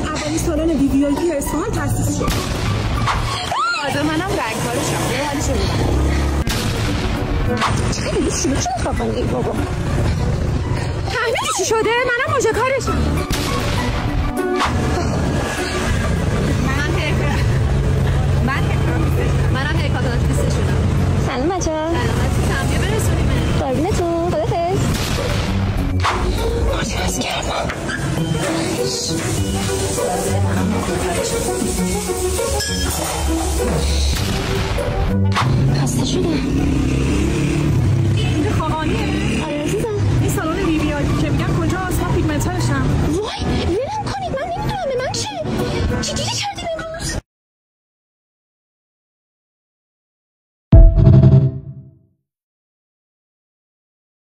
اولین سالن VVIP اصفهان تأسیس شد. آده منم رنگکارشم. یه حالی شدیدم. چقدر دیگه شروع چون خوابان ای بابا. تحمیل چی شده؟ منم موجه کارشم. منم هیکاتات بیستشونم. سلام بچه. سلام عزیزم. بیا برسونیم. قربونتون. خدافظ. آجه از گرما. خسته شدم.